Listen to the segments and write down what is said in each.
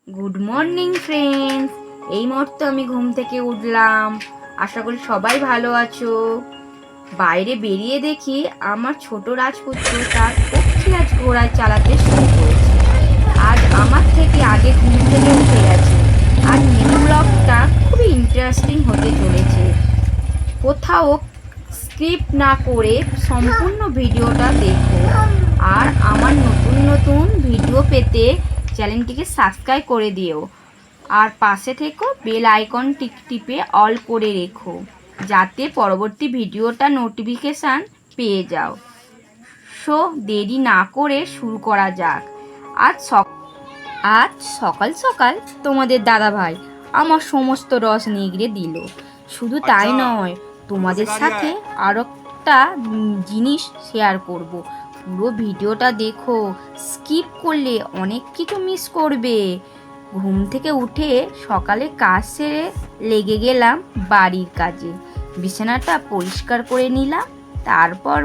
Good morning friends. এই মুহূর্তে আমি ঘুম থেকে উঠলাম। আশা করি সবাই ভালো আছো। বাইরে বেরিয়ে দেখি আমার ছোট রাজপুত্র তার পক্ষী আজ ঘোড়ায় চালাতে শুরু করেছে। আজ আমার থেকে আগে ঘুম থেকে উঠে গেছে। আর মিনি ব্লগটা খুবই ইন্টারেস্টিং হতে চলেছে। কোথাও স্ক্রিপ্ট না করে সম্পূর্ণ ভিডিওটা দেখো। আর আমার নতুন নতুন ভিডিও পেতে চ্যানেলটিকে সাবস্ক্রাইব করে দিও। আর পাশে থেকো বেল আইকন টিপে অল করে রেখো, যাতে পরবর্তী ভিডিওটা নোটিফিকেশান পেয়ে যাও। সো দেরি না করে শুরু করা যাক। আজ সকাল সকাল তোমাদের দাদাভাই আমার সমস্ত রস নিগড়ে দিল। শুধু তাই নয়, তোমাদের সাথে আরও একটা জিনিস শেয়ার করব। পুরো ভিডিওটা দেখো, স্কিপ করলে অনেক কিছু মিস করবে। ঘুম থেকে উঠে সকালে কাজ সেরে লেগে গেলাম বাড়ির কাজে। বিছানাটা পরিষ্কার করে নিলাম। তারপর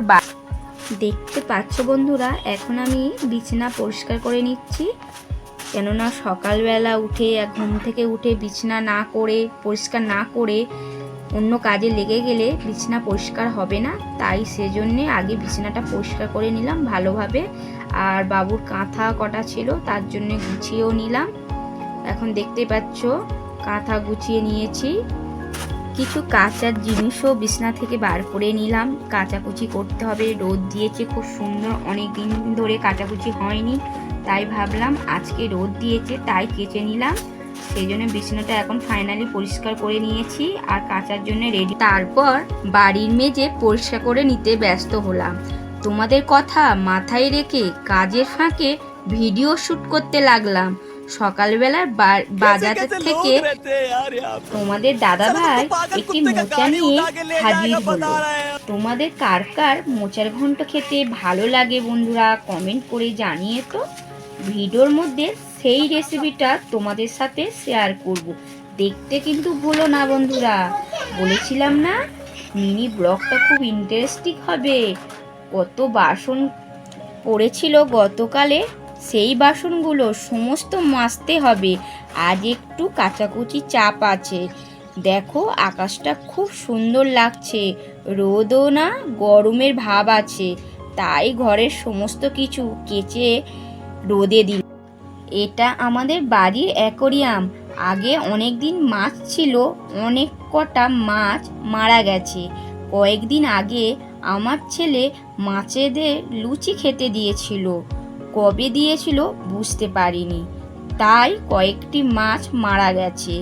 দেখতে পাচ্ছ বন্ধুরা, এখন আমি বিছানা পরিষ্কার করে নিচ্ছি। কেননা সকালবেলা উঠে ঘুম থেকে উঠে বিছানা না করে পরিষ্কার না করে অন্য কাজে লেগে গেলে বিছানা পরিষ্কার হবে না। তাই সেজন্যে আগে বিছানাটা পরিষ্কার করে নিলাম ভালোভাবে। আর বাবুর কাঁথা কটা ছিল, তার জন্য গুছিয়েও নিলাম। এখন দেখতে পাচ্ছ কাঁথা গুছিয়ে নিয়েছি। কিছু কাঁচার জিনিসও বিছানা থেকে বার করে নিলাম। কাচাকুচি করতে হবে, রোদ দিয়েছে খুব সুন্দর, অনেক দিন ধরে কাচাকুচি হয়নি, তাই ভাবলাম আজকে রোদ দিয়েছে তাই কেচে নিলাম। সেই জন্য বিছানাটা এখন ফাইনালি পরিষ্কার করে নিয়েছি আর কাচার জন্য রেডি। তারপর বাড়ির মেঝে পরিষ্কার করে নিতে ব্যস্ত হলাম। তোমাদের কথা মাথায় রেখে কাজের ফাঁকে ভিডিও শ্যুট করতে লাগলাম। সকালবেলার বাজার থেকে তোমাদের দাদা ভাই একটি মোচা নিয়ে হাজির হলো। তোমাদের কার কার মোচার ঘন্ট খেতে ভালো লাগে বন্ধুরা, কমেন্ট করে জানিয়ে তো। ভিডিওর মধ্যে সেই রেসিপিটা তোমাদের সাথে শেয়ার করব। দেখতে কিন্তু ভুলো না বন্ধুরা, বলেছিলাম না মিনি ব্লগটা খুব ইন্টারেস্টিং হবে। কত বাসন পড়েছিল গতকালে, সেই বাসনগুলো সমস্ত মাজতে হবে। আজ একটু কাচাকুচি চাপ আছে। দেখো আকাশটা খুব সুন্দর লাগছে, রোদও না গরমের ভাব আছে, তাই ঘরের সমস্ত কিছু কেচে রোদে দিল। এটা আমাদের বাড়ির অ্যাকোরিয়াম। আগে অনেক দিন মাছ ছিল, অনেক কটা মাছ মারা গেছে। কয়েকদিন আগে আমার ছেলে মাছেদের লুচি খেতে দিয়েছিল, কবে দিয়েছিল বুঝতে পারিনি, তাই কয়েকটি মাছ মারা গেছে।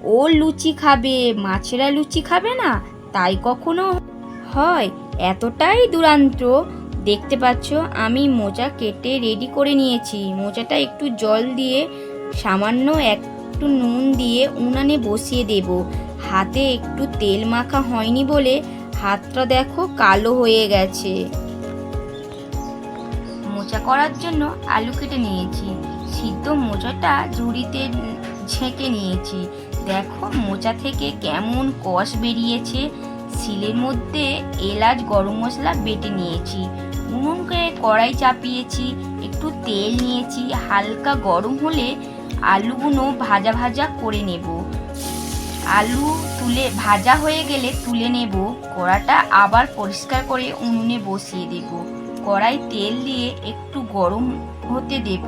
ও লুচি খাবে, মাছেরা লুচি খাবে না, তাই কখনো হয়? এতটাই দুরান্ত। দেখতে পাচ্ছ আমি মোচা কেটে রেডি করে নিয়েছি। মোচাটা একটু জল দিয়ে সামান্য একটু নুন দিয়ে উনানে বসিয়ে দেব। হাতে একটু তেল মাখা হয়নি বলে হাতটা দেখো কালো হয়ে গেছে। মোচা করার জন্য আলু কেটে নিয়েছি। সিদ্ধ মোচাটা ঝুড়িতে ছেঁকে নিয়েছি। দেখো মোচা থেকে কেমন কষ বেরিয়েছে। শিলের মধ্যে এলাচ গরম মশলা বেটে নিয়েছি। উনুনকে কড়াই চাপিয়েছি, একটু তেল নিয়েছি। হালকা গরম হলে আলুগুলো ভাজা ভাজা করে নেব। আলু তুলে ভাজা হয়ে গেলে তুলে নেব। কড়াটা আবার পরিষ্কার করে উনুনে বসিয়ে দেব। কড়াই তেল দিয়ে একটু গরম হতে দেব।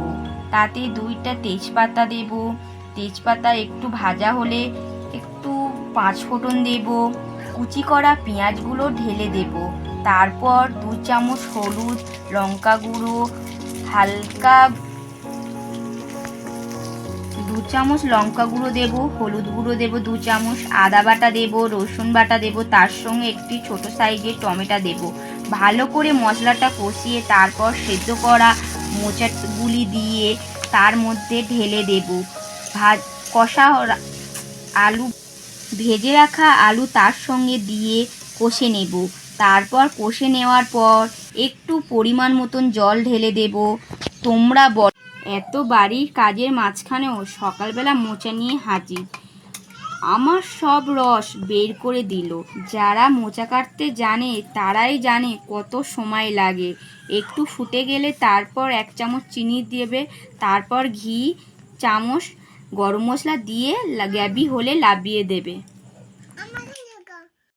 তাতে 2টা তেজপাতা দেব। তেজপাতা একটু ভাজা হলে একটু 5 ফোড়ন দেব। কুচি করা পেঁয়াজগুলো ঢেলে দেব। তারপর 2 চামচ হলুদ, লঙ্কা গুঁড়ো, হালকা 2 চামচ লঙ্কা গুঁড়ো দেব, হলুদ গুঁড়ো দেব 2 চামচ, আদা বাটা দেব, রসুন বাটা দেব, তার সঙ্গে একটি ছোট সাইজের টমেটো দেব। ভালো করে মশলাটা কষিয়ে তারপর সেদ্ধ করা মোচাগুলি দিয়ে তার মধ্যে ঢেলে দেব। কষা আলু ভেজে রাখা আলু তার সঙ্গে দিয়ে কষে নেব। তারপর কষে নেওয়ার পর একটু পরিমাণ মতন জল ঢেলে দেব। তোমরা এত বাড়ির কাজের মাঝখানেও সকালবেলা মোচা নিয়ে হাজির। আমার সব রস বের করে দিল। যারা মোচা কাটতে জানে তারাই জানে কত সময় লাগে। একটু ফুটে গেলে তারপর 1 চামচ চিনি দেবে, তারপর ঘি চামচ গরম মশলা দিয়ে গ্রেভি হলে নামিয়ে দেবে।